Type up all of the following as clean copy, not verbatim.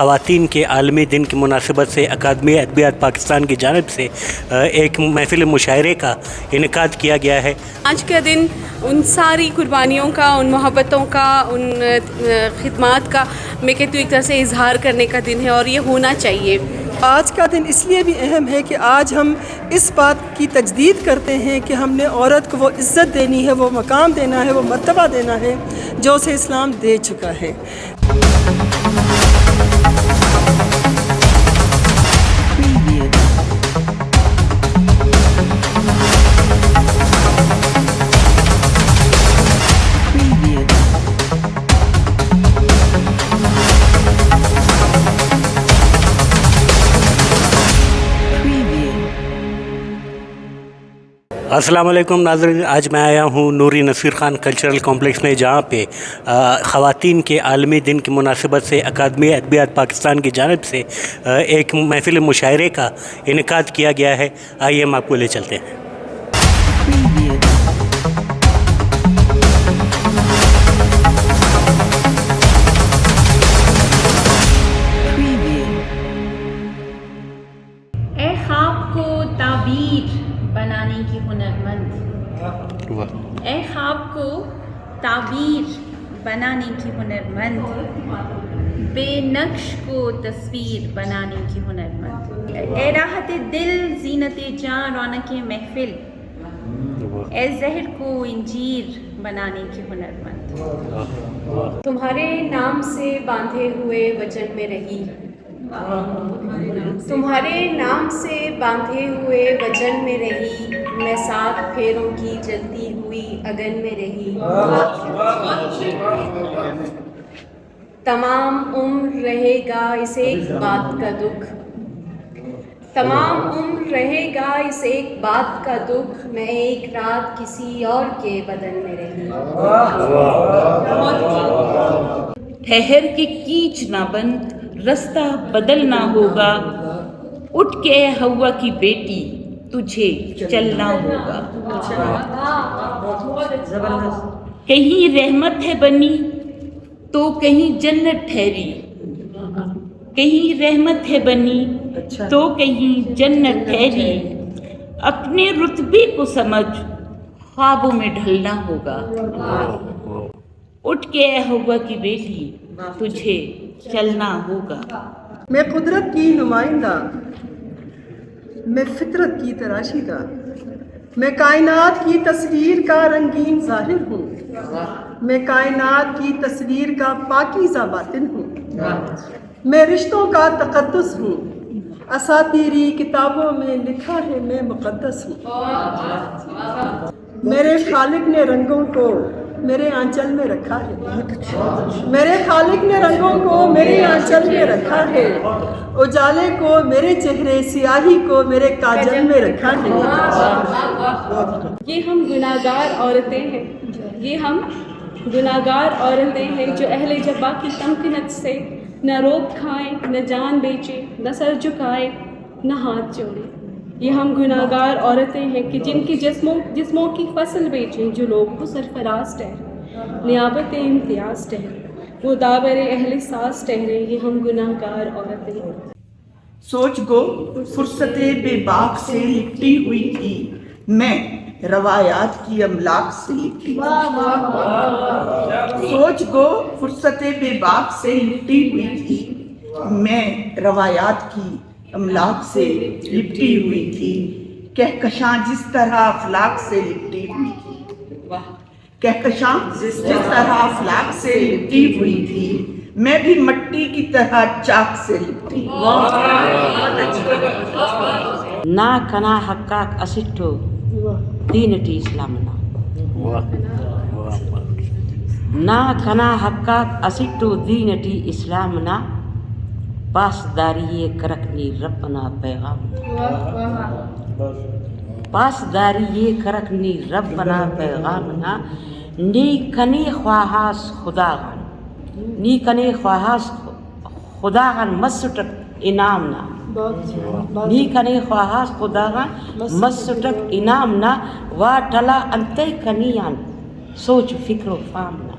خواتین کے عالمی دن کی مناسبت سے اکادمی ادبیات پاکستان کی جانب سے ایک محفل مشاعرے کا انعقاد کیا گیا ہے۔ آج کا دن ان ساری قربانیوں کا، ان محبتوں کا، ان خدمات کا میں کہتی ہوں ایک طرح سے اظہار کرنے کا دن ہے، اور یہ ہونا چاہیے۔ آج کا دن اس لیے بھی اہم ہے کہ آج ہم اس بات کی تجدید کرتے ہیں کہ ہم نے عورت کو وہ عزت دینی ہے، وہ مقام دینا ہے، وہ مرتبہ دینا ہے جو اسے اسلام دے چکا ہے۔ السلام علیکم ناظرین، آج میں آیا ہوں نوری نصیر خان کلچرل کمپلیکس میں، جہاں پہ خواتین کے عالمی دن کی مناسبت سے اکادمی ادبیات پاکستان کی جانب سے ایک محفل مشاعرے کا انعقاد کیا گیا ہے۔ آئیے ہم آپ کو لے چلتے ہیں۔ اے خواب کو تعبیر بنانے کی ہنرمند، اے خواب کو تعبیر بنانے کی ہنرمند، بے نقش کو تصویر بنانے کی ہنرمند، اے راحت دل زینت جاں رونق محفل، اے زہر کو انجیر بنانے کی ہنرمند۔ تمہارے نام سے باندھے ہوئے وجن میں رہی، تمہارے نام سے باندھے ہوئے وجن میں رہی، میں 7 پھیروں کی جلتی ہوئی اگن میں رہی، تمام عمر رہے گا اس ایک بات کا دکھ، تمام عمر رہے گا اس ایک بات کا دکھ، میں ایک رات کسی اور کے بدن میں رہی۔ ٹھہر کے کیچ نہ بن، رستہ بدلنا ہوگا، اٹھ کے اے ہوا کی بیٹی تجھے چلنا ہوگا۔ کہیں رحمت ہے بنی تو کہیں جنت ٹھہری، کہیں رحمت ہے بنی تو کہیں جنت ٹھہری، اپنے رتبے کو سمجھ خوابوں میں ڈھلنا ہوگا، اٹھ کے اے ہوا کی بیٹی تجھے چلنا ہوگا۔ میں قدرت کی نمائندہ، میں فطرت کی تراشی کا، میں کائنات کی تصویر کا رنگین ظاہر ہوں، میں کائنات کی تصویر کا پاکیزہ باطن ہوں، میں رشتوں کا تقدس ہوں، اساطیری کتابوں میں لکھا ہے میں مقدس ہوں، میرے خالق نے رنگوں کو میرے آنچل میں رکھا ہے، میرے خالق نے رنگوں کو میرے آنچل میں رکھا ہے، اجالے کو میرے چہرے، سیاہی کو میرے کاجل میں رکھا ہے۔ یہ ہم گناہگار عورتیں ہیں، یہ ہم گناہگار عورتیں ہیں جو اہل جبا کی تمکنت سے نہ روب کھائیں، نہ جان بیچے، نہ سر جھکائے، نہ ہاتھ جوڑے۔ یہ ہم گناہگار عورتیں ہیں کہ جن کی جسموں کی فصل بیچیں، جو لوگ کو سرفراز ٹھہرے، نیابت امتیاز ٹھہرے، وہ داور اہل ساز ٹھہرے۔ یہ ہم گناہگار عورتیں ہیں۔ سوچ گو فرصت بے باک سے لپٹی ہوئی تھی، میں روایات کی املاک سے لپٹی تھی، سوچ گو فرصت بے باک سے لپٹی ہوئی تھی، میں روایات کی املاک سے لپٹی ہوئی تھی، کہکشاں جس طرح افلاک سے لپٹی ہوئی تھی، کہکشاں جس طرح افلاک سے لپٹی ہوئی تھی، میں بھی مٹی کی طرح چاک سے لپٹی۔ نا کنا حقاق اسٹو دینٹی اسلامنا، نا کنا حقاق اسٹو دینٹی اسلامنا، پاسداری کرکنی ربنا پیغام، پاسداری کرکنی ربنا پیغامنا، نی کنی خواہاس خداغن، نی کنی خواہاس خداغن مسٹک انامنا، نی کنی خواہاس خداغن مسٹک انامنا، واٹلا انتے کنیان سوچ فکر و فامنا۔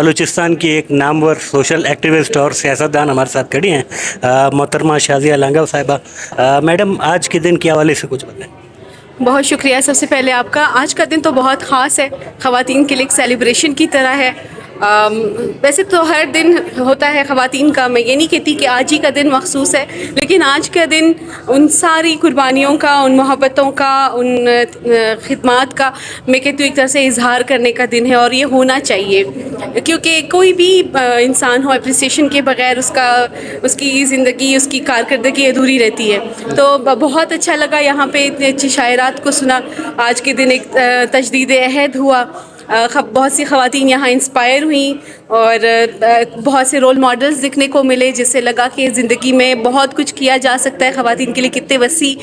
बलूचिस्तान की एक नामवर सोशल एक्टिविस्ट और सियासतदान हमारे साथ खड़ी हैं, मोहतरमा शाजिया लांगव साहिबा। मैडम, आज के दिन के हवाले से कुछ बताएं। बहुत शुक्रिया सबसे पहले आपका। आज का दिन तो बहुत ख़ास है, ख़वातीन के लिए एक सेलिब्रेशन की तरह है। वैसे तो हर दिन होता है ख़वातीन का, मैं ये नहीं कहती कि आज ही का दिन मखसूस है, लेकिन आज का दिन उन सारी कुर्बानियों का, उन मोहब्बतों का, उन खिदमात का मैं कहती हूँ एक तरह से इजहार करने का दिन है, और ये होना चाहिए, क्योंकि कोई भी इंसान हो अप्रिसिएशन के बगैर उसकी ज़िंदगी, उसकी कारकर्दगी अधूरी रहती है। तो बहुत अच्छा लगा यहाँ पे इतने अच्छी शायरात को सुना। आज के दिन एक तजदीद अहद हुआ, बहुत सी ख़वातीन यहाँ इंस्पायर हुई और बहुत से रोल मॉडल्स दिखने को मिले, जिससे लगा कि ज़िंदगी में बहुत कुछ किया जा सकता है। ख़वातीन के लिए कितने वसी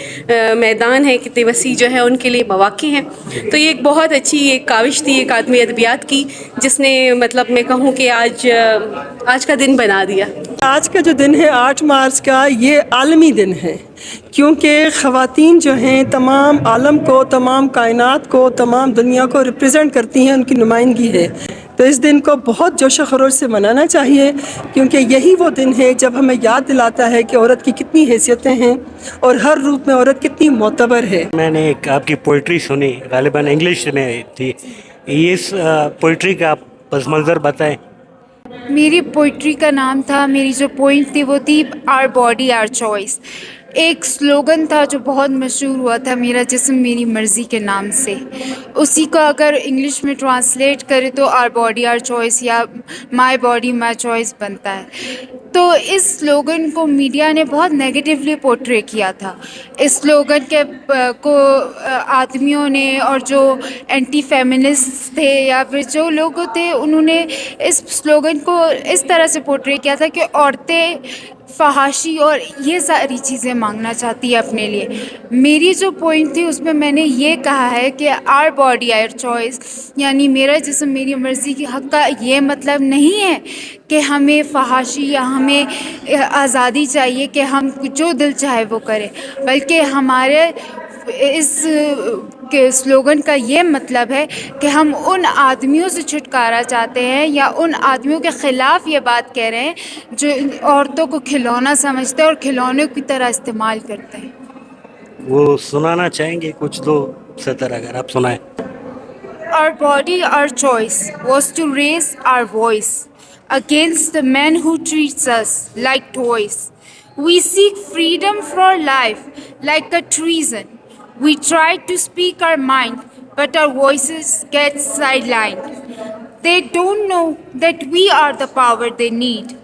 मैदान है, कितने वसी जो है उनके लिए मौक़े हैं। तो ये एक बहुत अच्छी एक काविश थी एक आदमी अदबियात की, जिसने मतलब मैं कहूँ कि आज का दिन बना दिया। आज का जो दिन है 8 मार्च का, ये आलमी दिन है, क्योंकि ख़वातीन जो हैं तमाम आलम को, तमाम कायनात को, तमाम दुनिया को रिप्रेजेंट करती हैं, उनकी नुमाइंदगी है। तो इस दिन को बहुत जोश खरोश से मनाना चाहिए, क्योंकि यही वो दिन है जब हमें याद दिलाता है कि औरत की कितनी हैसियतें हैं और हर रूप में औरत कितनी मोतबर है। मैंने एक आपकी पोइट्री सुनी, गालिबन इंग्लिश में थी, इस पोइट्री का आप पस मंज़र बताएं। मेरी पोइट्री का नाम था, मेरी जो पोइंट थी वो थी आवर बॉडी आवर चॉइस। एक स्लोगन था जो बहुत मशहूर हुआ था, मेरा जिस्म मेरी मर्ज़ी के नाम से। उसी को अगर इंग्लिश में ट्रांसलेट करें तो आवर बॉडी आवर चॉइस या माय बॉडी माय चॉइस बनता है। तो इस स्लोगन को मीडिया ने बहुत नेगेटिवली पोर्ट्रे किया था। इस स्लोगन को आदमियों ने और जो एंटी फेमिनिस्ट थे या फिर जो लोग थे, उन्होंने इस स्लोगन को इस तरह से पोर्ट्रे किया था कि औरतें फहाशी और ये सारी चीज़ें मांगना चाहती है अपने लिए। मेरी जो पॉइंट थी उसमें मैंने ये कहा है कि आवर बॉडी आवर चॉइस, यानी मेरा जिस्म मेरी मर्ज़ी के हक़ का ये मतलब नहीं है कि हमें फहाशी या हमें आज़ादी चाहिए कि हम जो दिल चाहे वो करें, बल्कि हमारे इस के स्लोगन का ये मतलब है कि हम उन आदमियों से छुटकारा चाहते हैं या उन आदमियों के ख़िलाफ़ ये बात कह रहे हैं जो औरतों को खिलौना समझते हैं और खिलौने की तरह इस्तेमाल करते हैं। वो सुनाना चाहेंगे कुछ दो सतर, अगर आप सुनाएं। Our body, our choice was to raise our voice against the men who treats us like toys. We seek freedom for life like a treason. We try to speak our mind, but our voices get sidelined. They don't know that we are the power they need.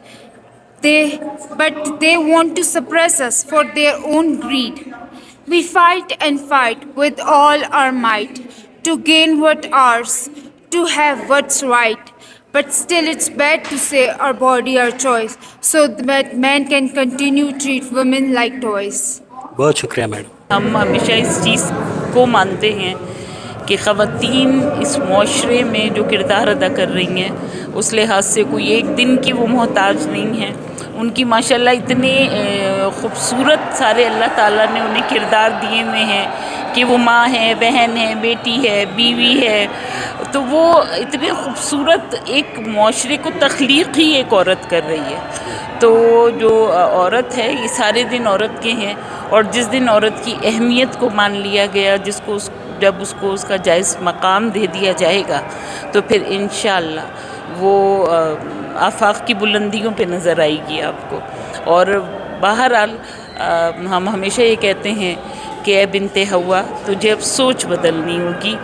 But they want to suppress us for their own greed. We fight and fight with all our might to gain what's ours, to have what's right. But still it's bad to say our body, our choice, so that men can continue to treat women like toys. बहुत शुक्रिया madam. हम हमेशा इस चीज़ को मानते हैं कि ख़वातीन इस माशरे में जो किरदार अदा कर रही हैं, उस लिहाज से कोई एक दिन की वो मोहताज नहीं हैं। उनकी माशाल्लाह इतने ख़ूबसूरत सारे अल्लाह ताला ने उन्हें किरदार दिए हुए हैं कि वो माँ है, बहन है, बेटी है, बीवी है। तो वो इतने ख़ूबसूरत एक माशरे को तख्लीक़ ही एक औरत कर रही है। तो जो औरत है, ये सारे दिन औरत के हैं, और जिस दिन औरत की अहमियत को मान लिया गया, जब उसको उसका जायज़ मकाम दे दिया जाएगा, तो फिर इंशाअल्लाह वो आफाक की बुलंदियों पे नज़र आएगी आपको। और बहरहाल हम हमेशा ये कहते हैं कि ए बिन्ते हवा, तुझे अब सोच बदलनी होगी,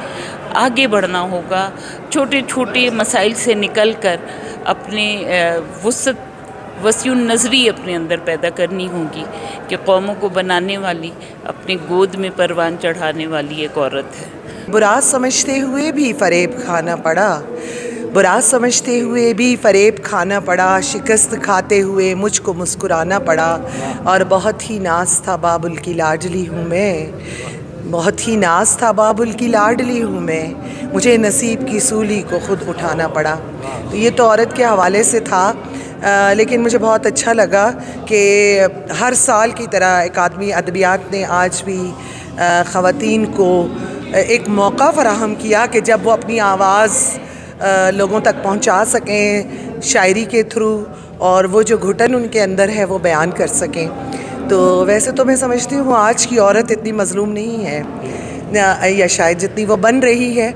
आगे बढ़ना होगा, छोटे छोटे मसाइल से निकल कर अपने वुसअत वसीउ नज़री अपने अंदर पैदा करनी होगी कि कौमों को बनाने वाली, अपने गोद में परवान चढ़ाने वाली एक औरत है। बुरा समझते हुए भी फ़रेब खाना पड़ा, बुरा समझते हुए भी फ़रेब खाना पड़ा, शिकस्त खाते हुए मुझको मुस्कुराना पड़ा। और बहुत ही नाज था बाबुल की लाडली हूँ मैं, बहुत ही नाज था बाबुल की लाडली हूँ मैं, मुझे नसीब की सूली को ख़ुद उठाना पड़ा। तो ये तो औरत के हवाले से था, लेकिन मुझे बहुत अच्छा लगा कि हर साल की तरह अकादमी अदबियात ने आज भी ख़वातीन को एक मौका फ़राहम किया कि जब वो अपनी आवाज़ लोगों तक पहुंचा सकें शायरी के थ्रू, और वो जो घुटन उनके अंदर है वो बयान कर सकें। तो वैसे तो मैं समझती हूँ आज की औरत इतनी मज़लूम नहीं है, या शायद जितनी वो बन रही है।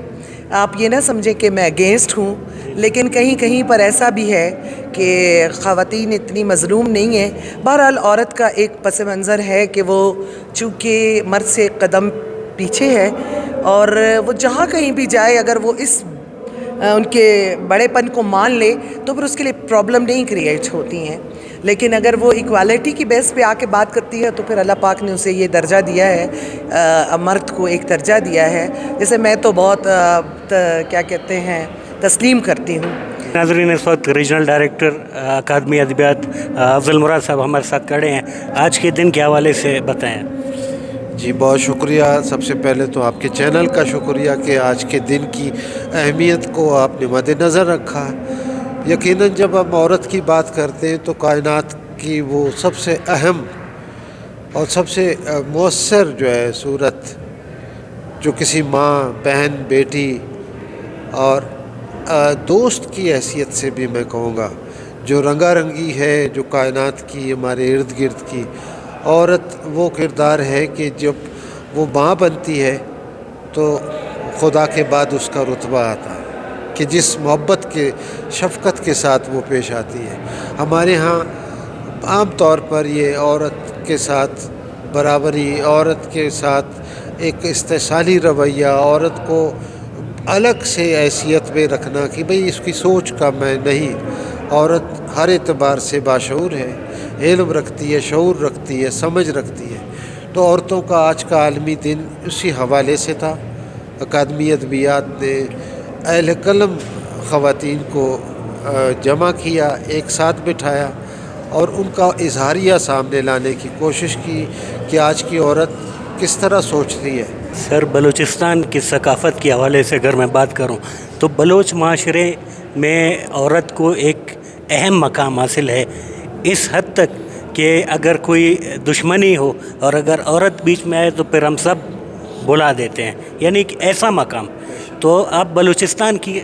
आप ये ना समझें कि मैं अगेंस्ट हूँ, लेकिन कहीं कहीं पर ऐसा भी है कि ख़वातीन इतनी मज़लूम नहीं है। बहरहाल औरत का एक पस मंज़र है कि वो चूँकि मर्द से एक कदम पीछे है, और वो जहाँ कहीं भी जाए अगर वो इस उनके बड़ेपन को मान ले तो फिर उसके लिए प्रॉब्लम नहीं क्रिएट होती हैं। लेकिन अगर वो इक्वालिटी की बेस पे आके बात करती है तो फिर अल्लाह पाक ने उसे ये दर्जा दिया है, मर्द को एक दर्जा दिया है, जैसे मैं तो बहुत क्या कहते हैं तस्लीम करती हूँ। नाज़रीन, इस वक्त रीजनल डायरेक्टर अकादमी अदबियात अफजल मुराद साहब हमारे साथ खड़े हैं। आज के दिन के हवाले से बताएं। जी बहुत शुक्रिया। सबसे पहले तो आपके चैनल का शुक्रिया कि आज के दिन की अहमियत को आपने मद्देनज़र रखा। यकीनन जब हम औरत की बात करते हैं तो कायनात की वो सबसे अहम और सबसे मौसर जो है सूरत, जो किसी माँ, बहन, बेटी और दोस्त की हैसियत से भी मैं कहूँगा, जो रंगारंगी है जो कायनात की हमारे इर्द गिर्द की, औरत वो किरदार है कि जब वो माँ बनती है तो खुदा के बाद उसका रुतबा आता है कि जिस मोहब्बत के शफ़क़त के साथ वो पेश आती है। हमारे यहाँ आम तौर पर ये औरत के साथ बराबरी, औरत के साथ एक इस्तेसाली रवैया, औरत को अलग से हैसियत में रखना कि भाई इसकी सोच का मैं नहीं। औरत हर एतबार से बाशऊर है, इल्म रखती है, शऊर रखती है, समझ रखती है। तो औरतों का आज का आलमी दिन उसी हवाले से था। अकादमी अदबियात ने अहल कलम ख़वातीन को जमा किया, एक साथ बिठाया और उनका इजहारिया सामने लाने की कोशिश की कि आज की औरत किस तरह सोचती है। सर, बलूचिस्तान की सकाफ़त के हवाले से अगर मैं बात करूं तो बलोच माशरे में औरत को एक अहम मकाम हासिल है, इस हद तक कि अगर कोई दुश्मनी हो और अगर औरत बीच में आए तो फिर हम सब बुला देते हैं, यानी कि ऐसा मकाम। तो आप बलूचिस्तान की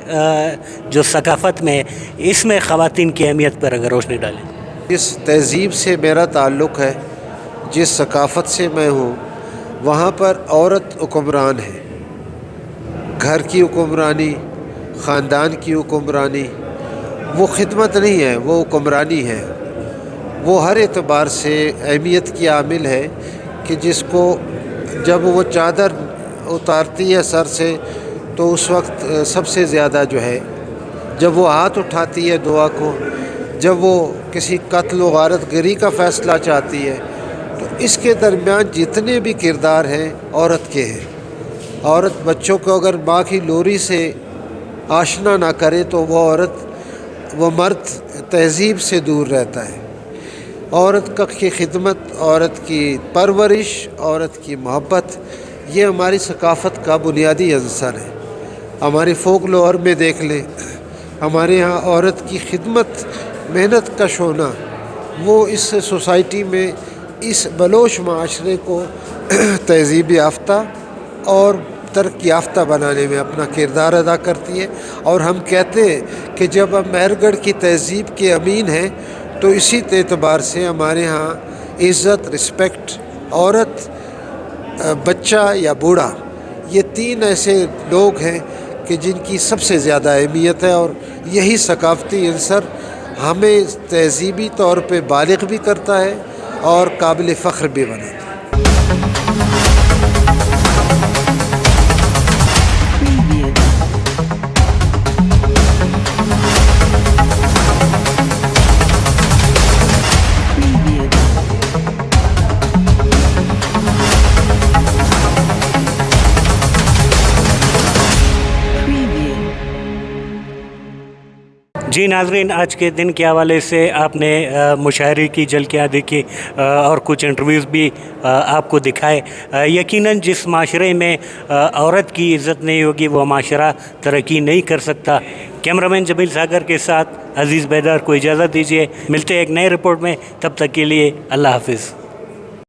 जो सकाफ़त में इसमें ख़वातीन की अहमियत पर अगर रोशनी डालें। जिस तहज़ीब से मेरा ताल्लुक़ है, जिस सकाफ़त से मैं हूँ, वहाँ पर औरत हुक्मरान है। घर की हुक्मरानी, ख़ानदान की हुक्मरानी, वो खिदमत नहीं है, वो हुक्मरानी है। वो हर एतबार से अहमियत की आमिल है कि जिसको जब वो चादर उतारती है सर से तो उस वक्त सबसे ज़्यादा जो है, जब वो हाथ उठाती है दुआ को, जब वो किसी कत्ल व गारत गिरी का फ़ैसला चाहती है, तो इसके दरमियान जितने भी किरदार हैं औरत के हैं। औरत बच्चों को अगर माँ की लोरी से आशना ना करे तो वो मर्द तहज़ीब से दूर रहता है। औरत की खिदमत, औरत की परवरिश, औरत की मोहब्बत, ये हमारी सकाफ़त का बुनियादी अंसर है। हमारी फ़ोकलोर में देख लें, हमारे यहाँ औरत की खिदमत, मेहनत कश होना, वो इस सोसाइटी में, इस बलोच माशरे को तहज़ीब याफ्ता और तरक्की याफ्ता बनाने में अपना किरदार अदा करती है। और हम कहते हैं कि जब हम मेहरगढ़ की तहज़ीब के अमीन हैं तो इसी एतबार से हमारे यहाँ इज़्ज़त, रिस्पेक्ट, औरत, बच्चा या बूढ़ा, ये तीन ऐसे लोग हैं कि जिनकी सबसे ज़्यादा अहमियत है। और यही सकाफ़ती अंसर हमें तहज़ीबी तौर पे बालिग़ भी करता है और काबिल फ़ख्र भी बनाता है। जी नाज़रीन, आज के दिन के हवाले से आपने मुशायरे की झलकियाँ देखी और कुछ इंटरव्यूज़ भी आपको दिखाए। यकीनन जिस माशरे में औरत की इज़्ज़त नहीं होगी वो माशरा तरक्की नहीं कर सकता। कैमरामैन जमील सागर के साथ अज़ीज़ बैदर को इजाज़त दीजिए। मिलते हैं एक नए रिपोर्ट में, तब तक के लिए अल्लाह हाफ़िज़।